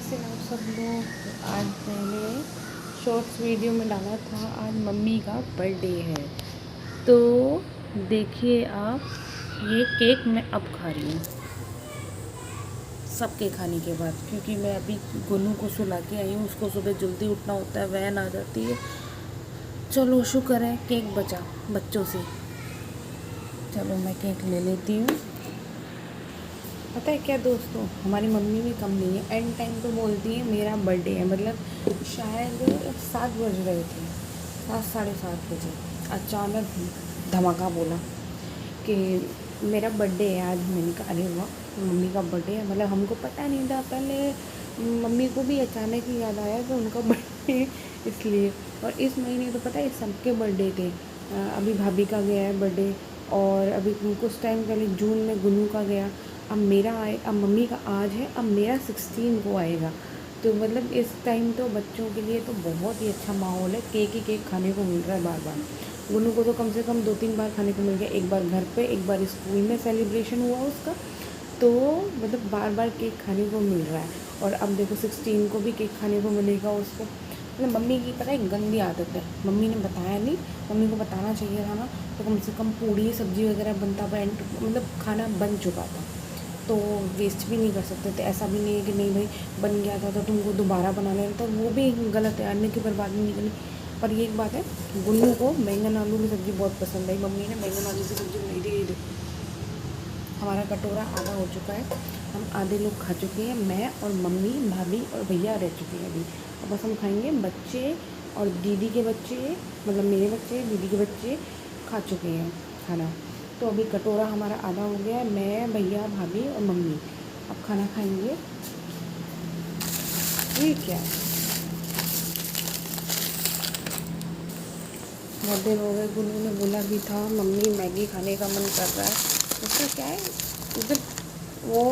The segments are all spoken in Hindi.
कैसे आप सब लोग। आज मैंने शॉर्ट्स वीडियो में डाला था, आज मम्मी का बर्थडे है। तो देखिए आप, ये केक मैं अब खा रही हूँ सबके खाने के बाद, क्योंकि मैं अभी गोनू को सुला के आई हूँ। उसको सुबह जल्दी उठना होता है, वैन आ जाती है। चलो शुक्र है केक बचा बच्चों से। चलो मैं केक ले लेती हूँ। पता है क्या दोस्तों, हमारी मम्मी भी कम नहीं है। एंड टाइम तो बोलती है मेरा बर्थडे है, मतलब शायद 7 बज रहे थे, 7 साढ़े 7 बजे अचानक धमाका बोला कि मेरा बर्थडे है आज। मैंने कहा अरे वाह, मम्मी का बर्थडे है। मतलब हमको पता नहीं था, पहले मम्मी को भी अचानक ही याद आया कि उनका बर्थडे, इसलिए। और इस महीने तो पता है सबके बर्थडे थे। अभी भाभी का गया है बर्थडे, और अभी कुछ टाइम पहले जून में गुनू का गया। अब मेरा आए, अब मम्मी का आज है, अब मेरा 16 को आएगा। तो मतलब इस टाइम तो बच्चों के लिए तो बहुत ही अच्छा माहौल है। केक ही केक खाने को मिल रहा है बार बार। गुनू को तो कम से कम 2-3 बार खाने को मिल गया। एक बार घर पे, एक बार स्कूल में सेलिब्रेशन हुआ उसका। तो मतलब बार बार केक खाने को मिल रहा है। और अब देखो 16 को भी केक खाने को मिलेगा उसको। मतलब मम्मी की पता है गंदी आदत है, मम्मी ने बताया नहीं। मम्मी को बताना चाहिए था ना, तो कम से कम पूड़ी सब्ज़ी वगैरह बनता, मतलब खाना बन चुका था, तो वेस्ट भी नहीं कर सकते थे। ऐसा भी नहीं है कि नहीं भाई बन गया था तो तुमको दोबारा बना लेना, तो वो भी गलत है, अन्न की बर्बादी नहीं करनी। पर ये एक बात है, गुन्नू को बैंगन आलू की सब्ज़ी बहुत पसंद आई। मम्मी ने बैंगन आलू की सब्ज़ी बनाई थी। ये देखो हमारा कटोरा आधा हो चुका है, हम आधे लोग खा चुके हैं। मैं और मम्मी, भाभी और भैया रह चुके हैं अभी। अब बस हम खाएंगे। बच्चे और दीदी के बच्चे, मतलब मेरे बच्चे, दीदी के बच्चे खा चुके हैं खाना। तो अभी कटोरा हमारा आधा हो गया है। मैं, भैया, भाभी और मम्मी अब खाना खाएंगे। ठीक है, बहुत देर हो गए। गुनू ने बोला भी था मम्मी मैगी खाने का मन कर रहा है। उसका क्या है, मतलब वो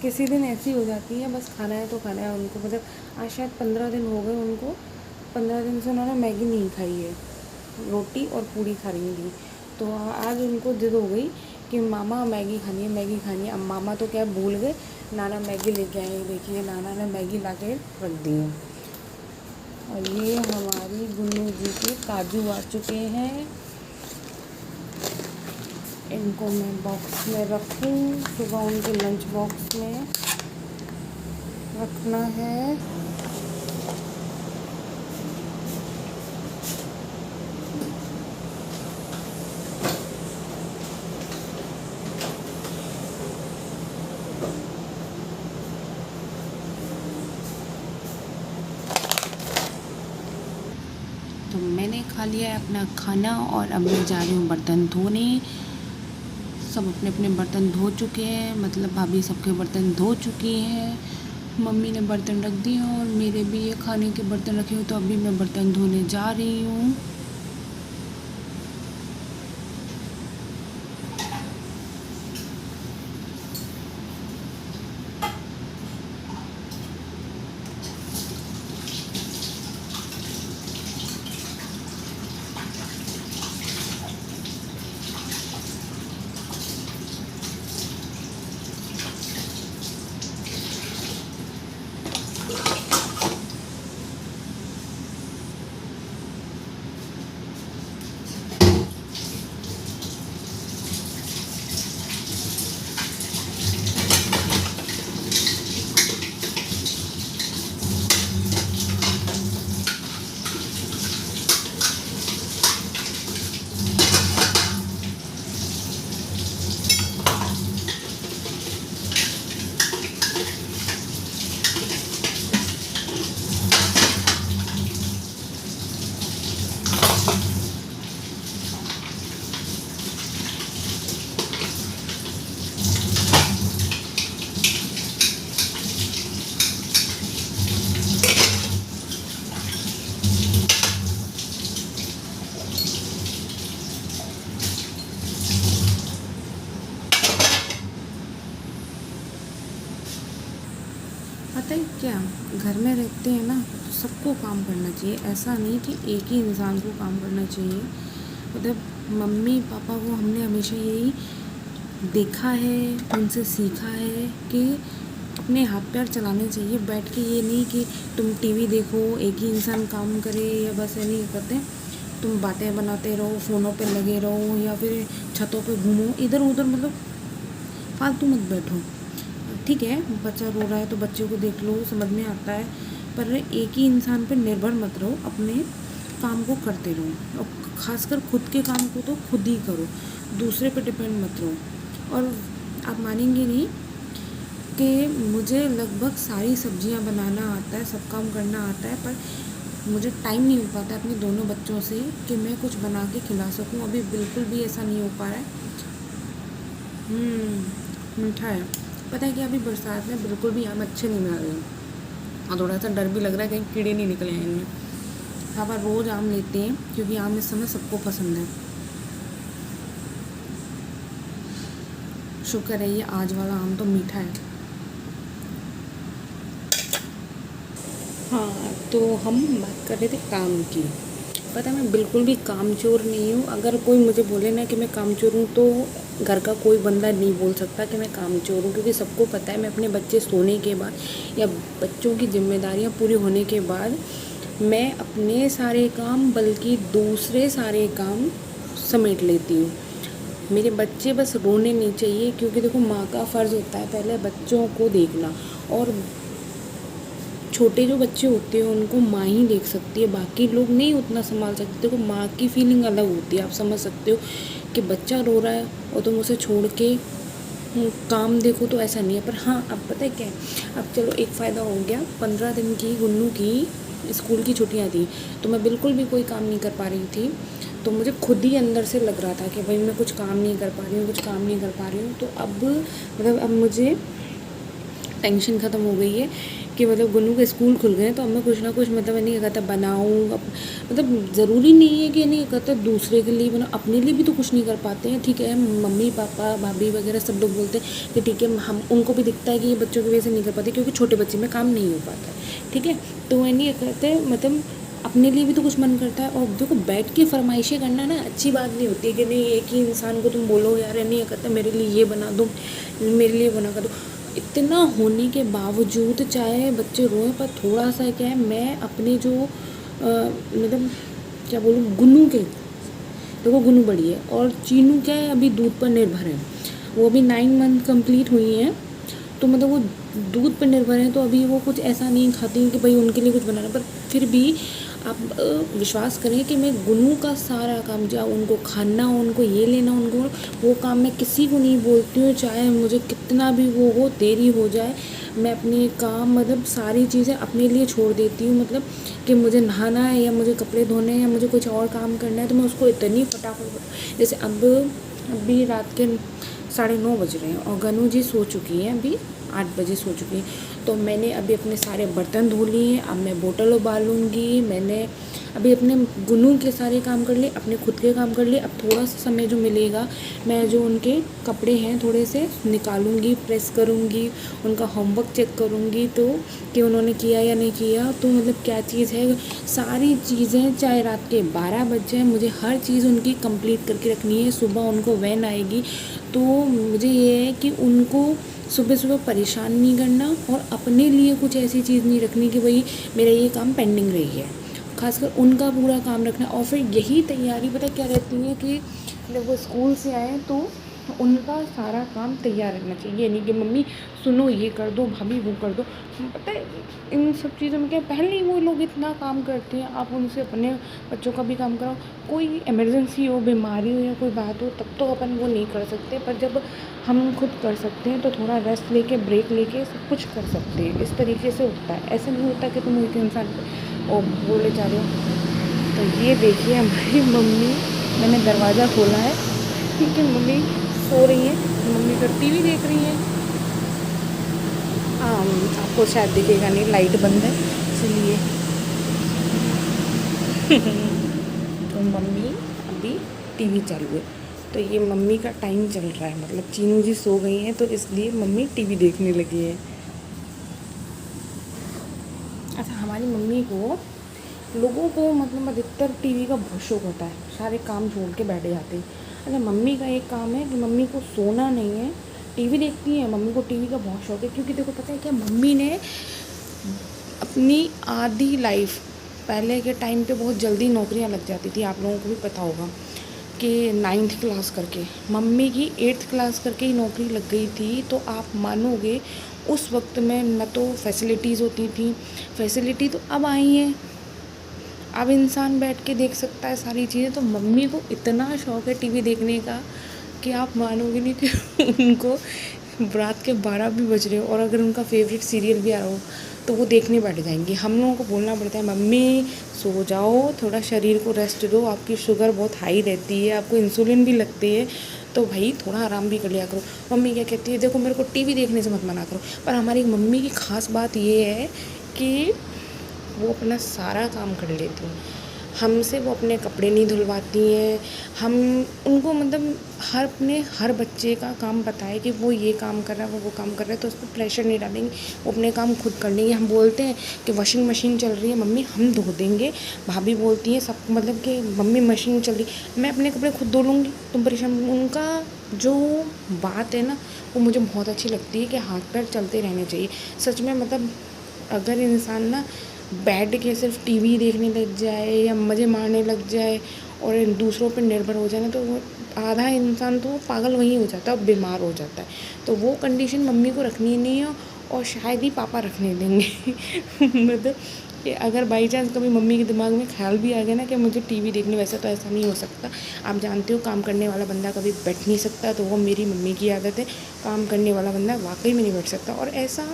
किसी दिन ऐसी हो जाती है, बस खाना है तो खाना है उनको। मतलब आज शायद 15 दिन हो गए उनको, 15 दिन से उन्होंने मैगी नहीं खाई है, रोटी और पूड़ी खा रही थी। तो आज उनको जिद हो गई कि मामा मैगी खानी है, मैगी खानी है। अब मामा तो क्या भूल गए, नाना मैगी लेके आए। देखिए नाना ने मैगी ला के रख दी है। और ये हमारी गुन्नू जी के काजू आ चुके हैं। इनको मैं बॉक्स में रखूँ, सुबह उनके लंच बॉक्स में रखना है। तो मैंने खा लिया है अपना खाना, और अब मैं जा रही हूँ बर्तन धोने। सब अपने अपने बर्तन धो चुके हैं, मतलब भाभी सबके बर्तन धो चुकी हैं। मम्मी ने बर्तन रख दिए और मेरे भी ये खाने के बर्तन रखे हुए, तो अभी मैं बर्तन धोने जा रही हूँ। पता है क्या, घर में रहते हैं ना तो सबको काम करना चाहिए। ऐसा नहीं कि एक ही इंसान को काम करना चाहिए। मतलब मम्मी पापा को हमने हमेशा यही देखा है, उनसे सीखा है कि अपने हाथ पैर चलाने चाहिए बैठ के। ये नहीं कि तुम टीवी देखो, एक ही इंसान काम करे, या बस ये नहीं करते तुम बातें बनाते रहो, फ़ोनों पे लगे रहो, या फिर छतों पे घूमो इधर उधर, मतलब फालतू मत बैठो। ठीक है, बच्चा रो रहा है तो बच्चे को देख लो, समझ में आता है, पर एक ही इंसान पर निर्भर मत रहो, अपने काम को करते रहो, और ख़ासकर खुद के काम को तो खुद ही करो, दूसरे पे डिपेंड मत रहो। और आप मानेंगे नहीं कि मुझे लगभग सारी सब्जियां बनाना आता है, सब काम करना आता है, पर मुझे टाइम नहीं हो पाता अपने दोनों बच्चों से कि मैं कुछ बना के खिला सकूं। अभी बिल्कुल भी ऐसा नहीं हो पा रहा है। मीठा है। पता है कि अभी बरसात में बिल्कुल भी आम अच्छे नहीं मिल रहे हैं, और थोड़ा सा डर भी लग रहा है कहीं कीड़े नहीं निकले हैं इनमें। पापा रोज़ आम लेते हैं क्योंकि आम इस समय सबको पसंद है। शुक्र है ये आज वाला आम तो मीठा है। हाँ, तो हम बात कर रहे थे काम की। पता है मैं बिल्कुल भी कामचोर नहीं हूँ। अगर कोई मुझे बोले ना कि मैं कामचोर हूँ, तो घर का कोई बंदा नहीं बोल सकता कि मैं कामचोर हूँ, क्योंकि सबको पता है मैं अपने बच्चे सोने के बाद या बच्चों की जिम्मेदारियाँ पूरी होने के बाद मैं अपने सारे काम बल्कि दूसरे सारे काम समेट लेती हूँ। मेरे बच्चे बस रोने नहीं चाहिए, क्योंकि देखो माँ का फ़र्ज़ होता है पहले बच्चों को देखना, और छोटे जो बच्चे होते हैं उनको माँ ही देख सकती है, बाकी लोग नहीं उतना संभाल सकते। देखो माँ की फीलिंग अलग होती है, आप समझ सकते हो कि बच्चा रो रहा है और तुम उसे छोड़ के काम देखो, तो ऐसा नहीं है। पर हाँ, अब पता है क्या है, अब चलो एक फ़ायदा हो गया, 15 दिन की गुन्नू की स्कूल की छुट्टियाँ थी, तो मैं बिल्कुल भी कोई काम नहीं कर पा रही थी। तो मुझे खुद ही अंदर से लग रहा था कि भाई मैं कुछ काम नहीं कर पा रही हूँ, कुछ काम नहीं कर पा रही हूँ। तो अब मतलब अब मुझे टेंशन ख़त्म हो गई है कि मतलब गुन्नू के स्कूल खुल गए, तो अब मैं कुछ ना कुछ मतलब नहीं कहता बनाऊँ। मतलब ज़रूरी नहीं है कि नहीं कहता दूसरे के लिए बना, अपने लिए भी तो कुछ नहीं कर पाते हैं। ठीक है, मम्मी पापा भाभी वगैरह सब लोग बोलते हैं कि ठीक है, हम उनको भी दिखता है कि ये बच्चों की वजह से नहीं कर पाते, क्योंकि छोटे बच्चे में काम नहीं हो पाता है। ठीक है, तो वो नहीं कहते, मतलब अपने लिए भी तो कुछ मन करता है। और देखो बैठ के फरमाइशें करना ना अच्छी बात नहीं होती है, कि नहीं एक ही इंसान को तुम बोलो यार नहीं कहता मेरे लिए ये बना दो, मेरे लिए बना कर दो। इतना होने के बावजूद चाहे बच्चे रोएं, पर थोड़ा सा क्या है, मैं अपने जो मतलब क्या बोलूँ, गुन्नू के, देखो गुन्नू बड़ी है और चीनू क्या है अभी दूध पर निर्भर है, वो अभी 9 मंथ कंप्लीट हुई हैं, तो मतलब वो दूध पर निर्भर है। तो अभी वो कुछ ऐसा नहीं खाती कि भाई उनके लिए कुछ बनाना, पर फिर भी आप विश्वास करें कि मैं गुन्नू का सारा काम, जो उनको खाना, उनको ये लेना, उनको वो काम मैं किसी को नहीं बोलती हूँ, चाहे मुझे कितना भी वो हो, देरी हो जाए, मैं अपने काम मतलब सारी चीज़ें अपने लिए छोड़ देती हूँ। मतलब कि मुझे नहाना है या मुझे कपड़े धोने हैं या मुझे कुछ और काम करना है, तो मैं उसको इतनी फटाफट, जैसे अभी रात के 9:30 बज रहे हैं और गनू जी सो चुकी हैं, अभी 8 बजे सो चुकी हैं। तो मैंने अभी अपने सारे बर्तन धो लिए हैं, अब मैं बोतल उबालूँगी। मैंने अभी अपने गुन्नू के सारे काम कर लिए, अपने खुद के काम कर लिए। अब थोड़ा सा समय जो मिलेगा, मैं जो उनके कपड़े हैं थोड़े से निकालूंगी, प्रेस करूंगी, उनका होमवर्क चेक करूंगी, तो कि उन्होंने किया या नहीं किया, तो मतलब क्या चीज़ है, सारी चीज़ें चाहे रात के 12 बज जाए, मुझे हर चीज़ उनकी कंप्लीट करके रखनी है। सुबह उनको वैन आएगी, तो मुझे ये है कि उनको सुबह सुबह परेशान नहीं करना, और अपने लिए कुछ ऐसी चीज़ नहीं रखनी कि भाई मेरा ये काम पेंडिंग रही है, खासकर उनका पूरा काम रखना। और फिर यही तैयारी पता क्या रहती है कि जब वो स्कूल से आए तो उनका सारा काम तैयार रहना चाहिए, नहीं कि मम्मी सुनो ये कर दो, भाभी वो कर दो। पता है इन सब चीज़ों में क्या, पहले ही वो लोग इतना काम करते हैं, आप उनसे अपने बच्चों का भी काम कराओ। कोई इमरजेंसी हो, बीमारी हो या कोई बात हो, तब तो अपन वो नहीं कर सकते, पर जब हम खुद कर सकते हैं तो थोड़ा रेस्ट लेके, ब्रेक लेके सब कुछ कर सकते हैं। इस तरीके से होता है, ऐसे नहीं होता कि तुम एक इंसान को बोले जा रहे हो। तो ये देखिए हमारी मम्मी, मैंने दरवाज़ा खोला है, ठीक है, मम्मी सो रही हैं, मम्मी तो टीवी देख रही हैं। आपको शायद दिखेगा नहीं, लाइट बंद है इसलिए। तो मम्मी अभी टीवी चालू है, तो ये मम्मी का टाइम चल रहा है, मतलब चीनू जी सो गई हैं तो इसलिए मम्मी टीवी देखने लगी है। अच्छा, हमारी मम्मी को, लोगों को मतलब अधिकतर टीवी का बहुत शौक होता है, सारे काम छोड़ के बैठे जाते हैं। अच्छा, मम्मी का एक काम है कि मम्मी को सोना नहीं है, टीवी देखती हैं, मम्मी को टीवी का बहुत शौक है, क्योंकि देखो पता है क्या, मम्मी ने अपनी आधी लाइफ, पहले के टाइम पे बहुत जल्दी नौकरियां लग जाती थी, आप लोगों को भी पता होगा कि 9th क्लास करके, मम्मी की 8th क्लास करके ही नौकरी लग गई थी। तो आप मानोगे उस वक्त में न तो फैसिलिटीज़ होती थी, फैसिलिटी तो अब आई हैं, अब इंसान बैठ के देख सकता है सारी चीज़ें। तो मम्मी को इतना शौक़ है टीवी देखने का कि आप मानोगे नहीं कि उनको रात के 12 भी बज रहे हो और अगर उनका फेवरेट सीरियल भी आ रहा हो तो वो देखने बैठ जाएंगी। हम लोगों को बोलना पड़ता है मम्मी सो जाओ, थोड़ा शरीर को रेस्ट दो, आपकी शुगर बहुत हाई रहती है, आपको इंसुलिन भी लगती है, तो भाई थोड़ा आराम भी कर लिया करो। मम्मी क्या कहती है, देखो मेरे को टीवी देखने से मत मना करो। पर हमारी मम्मी की ख़ास बात ये है कि वो अपना सारा काम कर लेती हैं, हमसे वो अपने कपड़े नहीं धुलवाती हैं। हम उनको मतलब हर बच्चे का काम पता है कि वो ये काम कर रहा है, वो काम कर रहा है, तो उस पर प्रेशर नहीं डालेंगे, वो अपने काम खुद कर लेंगे। हम बोलते हैं कि वॉशिंग मशीन चल रही है मम्मी, हम धो देंगे। भाभी बोलती है सब, मतलब कि मम्मी मशीन चल रही, मैं अपने कपड़े खुद धो लूँगी, तुम परेशान। उनका जो बात है ना वो मुझे बहुत अच्छी लगती है कि हाथ पैर चलते रहने चाहिए सच में। मतलब अगर इंसान ना बैठ के सिर्फ टीवी देखने लग जाए या मज़े मारने लग जाए और दूसरों पर निर्भर हो जाए ना, तो वो आधा इंसान तो पागल वहीं हो जाता है और बीमार हो जाता है। तो वो कंडीशन मम्मी को रखनी नहीं है और शायद ही पापा रखने देंगे मतलब कि अगर बाई चांस कभी मम्मी के दिमाग में ख्याल भी आ गया ना कि मुझे टीवी देखने, वैसे तो ऐसा नहीं हो सकता, आप जानते हो काम करने वाला बंदा कभी बैठ नहीं सकता, तो वो मेरी मम्मी की आदत है, काम करने वाला बंदा वाकई में नहीं बैठ सकता। और ऐसा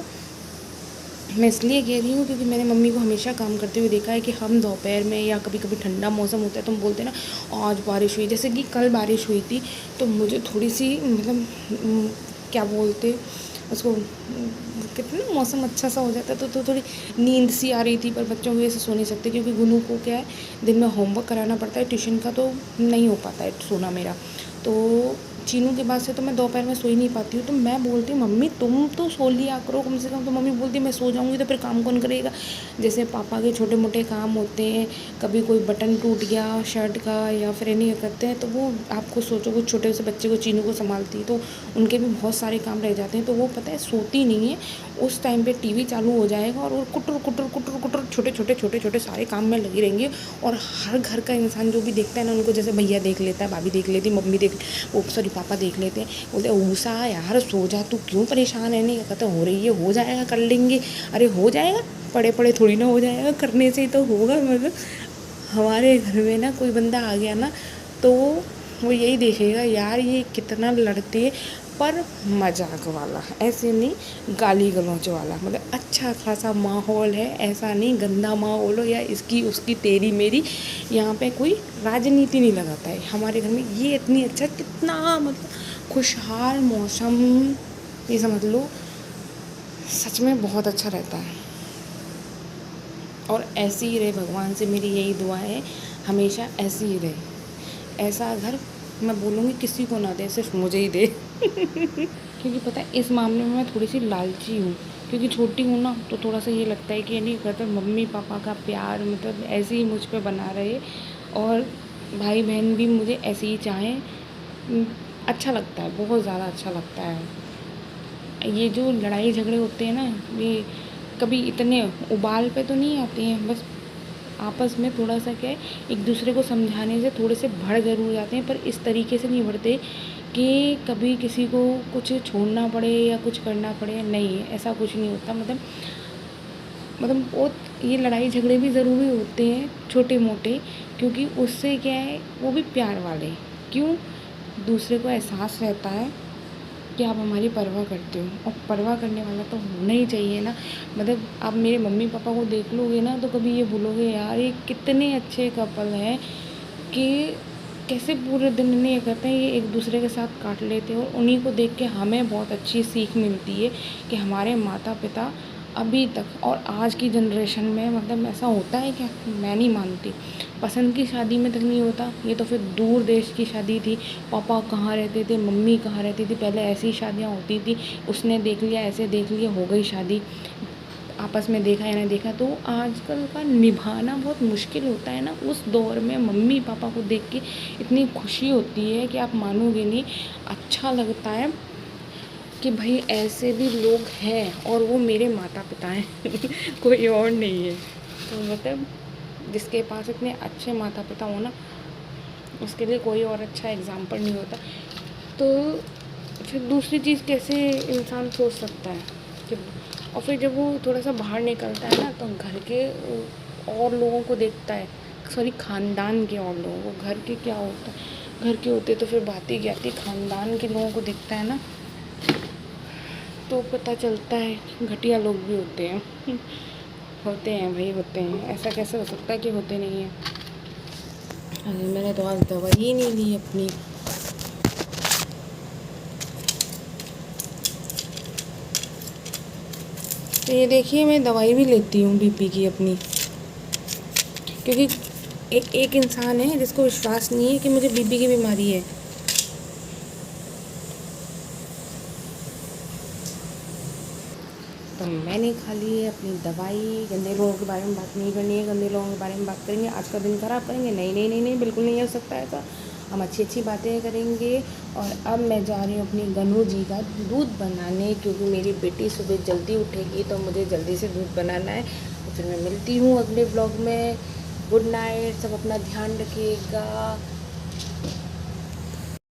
मैं इसलिए कह रही हूँ क्योंकि मैंने मम्मी को हमेशा काम करते हुए देखा है कि हम दोपहर में या कभी कभी ठंडा मौसम होता है तो हम बोलते हैं ना आज बारिश हुई, जैसे कि कल बारिश हुई थी, तो मुझे थोड़ी सी मतलब क्या बोलते उसको, कितना मौसम अच्छा सा हो जाता तो थोड़ी नींद सी आ रही थी। पर बच्चों की वजह से सो नहीं सकते क्योंकि गुनू को क्या है दिन में होमवर्क कराना पड़ता है ट्यूशन का, तो नहीं हो पाता है सोना मेरा। तो चीनू के बाद से तो मैं दोपहर में सो ही नहीं पाती हूँ। तो मैं बोलती हूँ मम्मी तुम तो सो लिया करो कम से कम, तो मम्मी बोलती है मैं सो जाऊँगी तो फिर काम कौन करेगा। जैसे पापा के छोटे मोटे काम होते हैं, कभी कोई बटन टूट गया शर्ट का या फिर इन्हीं करते हैं, तो वो आपको सोचो कुछ छोटे से बच्चे को चीनू को संभालती है तो उनके भी बहुत सारे काम रह जाते हैं। तो वो पता है सोती नहीं है, उस टाइम पर टीवी चालू हो जाएगा और वो कुटर कुटर कुटर कुटर छोटे छोटे सारे काम में लगी रहेंगी। और हर घर का इंसान जो भी देखता है ना उनको, जैसे भैया देख लेता है, भाभी देख लेती, मम्मी देख, वो सॉरी पापा देख लेते हैं, बोलते ऊषा यार सो जा, तू क्यों परेशान है। नहीं कहते हो रही है, हो जाएगा कर लेंगे, अरे हो जाएगा, पड़े पड़े थोड़ी ना हो जाएगा, करने से ही तो होगा। मतलब हमारे घर में ना कोई बंदा आ गया ना तो वो यही देखेगा यार ये कितना लड़ते हैं, पर मजाक वाला, ऐसे नहीं गाली गलौच वाला, मतलब अच्छा खासा माहौल है, ऐसा नहीं गंदा माहौल हो या इसकी उसकी तेरी मेरी, यहाँ पे कोई राजनीति नहीं लगाता है हमारे घर में। ये इतनी अच्छा, कितना मतलब खुशहाल मौसम, ये समझ लो सच में बहुत अच्छा रहता है। और ऐसे ही रहे, भगवान से मेरी यही दुआ है हमेशा ऐसे ही रहे। ऐसा घर मैं बोलूँगी किसी को ना दे, सिर्फ मुझे ही दे क्योंकि पता है इस मामले में मैं थोड़ी सी लालची हूँ, क्योंकि छोटी हूँ ना तो थोड़ा सा ये लगता है कि नहीं मतलब मम्मी पापा का प्यार मतलब ऐसे ही मुझ पे बना रहे और भाई बहन भी मुझे ऐसे ही चाहें। अच्छा लगता है, बहुत ज़्यादा अच्छा लगता है। ये जो लड़ाई झगड़े होते हैं ना, ये कभी इतने उबाल पे तो नहीं आते हैं, बस आपस में थोड़ा सा क्या है एक दूसरे को समझाने से थोड़े से बढ़ ज़रूर जाते हैं, पर इस तरीके से नहीं बढ़ते कि कभी किसी को कुछ छोड़ना पड़े या कुछ करना पड़े, नहीं ऐसा कुछ नहीं होता। मतलब वो ये लड़ाई झगड़े भी ज़रूरी होते हैं छोटे मोटे, क्योंकि उससे क्या है वो भी प्यार वाले, क्यों दूसरे को एहसास रहता है कि आप हमारी परवाह करते हो, और परवाह करने वाला तो होना ही चाहिए ना। मतलब आप मेरे मम्मी पापा को देख लोगे ना तो कभी ये बोलोगे यार ये कितने अच्छे कपल हैं कि कैसे पूरे दिन नहीं करते हैं, ये एक दूसरे के साथ काट लेते हैं। और उन्हीं को देख के हमें बहुत अच्छी सीख मिलती है कि हमारे माता पिता अभी तक और आज की जनरेशन में मतलब ऐसा होता है क्या, मैं नहीं मानती। पसंद की शादी में तक नहीं होता, ये तो फिर दूर देश की शादी थी, पापा कहाँ रहते थे मम्मी कहाँ रहती थी, पहले ऐसी शादियाँ होती थी, उसने देख लिया ऐसे देख लिया हो गई शादी, आपस में देखा या नहीं देखा। तो आजकल का निभाना बहुत मुश्किल होता है ना, उस दौर में मम्मी पापा को देख के इतनी खुशी होती है कि आप मानोगे नहीं, अच्छा लगता है कि भाई ऐसे भी लोग हैं और वो मेरे माता पिता हैं कोई और नहीं है। तो मतलब जिसके पास इतने अच्छे माता पिता हो ना, उसके लिए कोई और अच्छा एग्ज़ाम्पल नहीं होता। तो फिर दूसरी चीज़ कैसे इंसान सोच सकता है कि, और फिर जब वो थोड़ा सा बाहर निकलता है ना, तो घर के और लोगों को देखता है, सॉरी ख़ानदान के और लोगों को, घर के क्या होता है, घर के होते तो फिर बात ही क्या थी, ख़ानदान के लोगों को दिखता है ना, तो पता चलता है घटिया लोग भी होते हैं होते हैं भाई, होते हैं। ऐसा कैसे हो सकता है कि होते नहीं हैं। अरे मैंने तो आज दवाई ही नहीं ली अपनी। तो ये देखिए, मैं दवाई भी लेती हूँ बीपी की अपनी, क्योंकि एक इंसान है जिसको विश्वास नहीं है कि मुझे बीपी की बीमारी है। तो मैंने खा ली है अपनी दवाई। गंदे लोगों के बारे में बात नहीं करनी है, गंदे लोगों के बारे में बात करेंगे आज का दिन ख़राब करेंगे, नहीं नहीं नहीं नहीं, बिल्कुल नहीं हो सकता ऐसा। हम अच्छी अच्छी बातें करेंगे। और अब मैं जा रही हूँ अपनी गनू जी का दूध बनाने, क्योंकि मेरी बेटी सुबह जल्दी उठेगी तो मुझे जल्दी से दूध बनाना है। तो फिर मैं मिलती हूँ अगले ब्लॉग में। गुड नाइट, सब अपना ध्यान रखिएगा।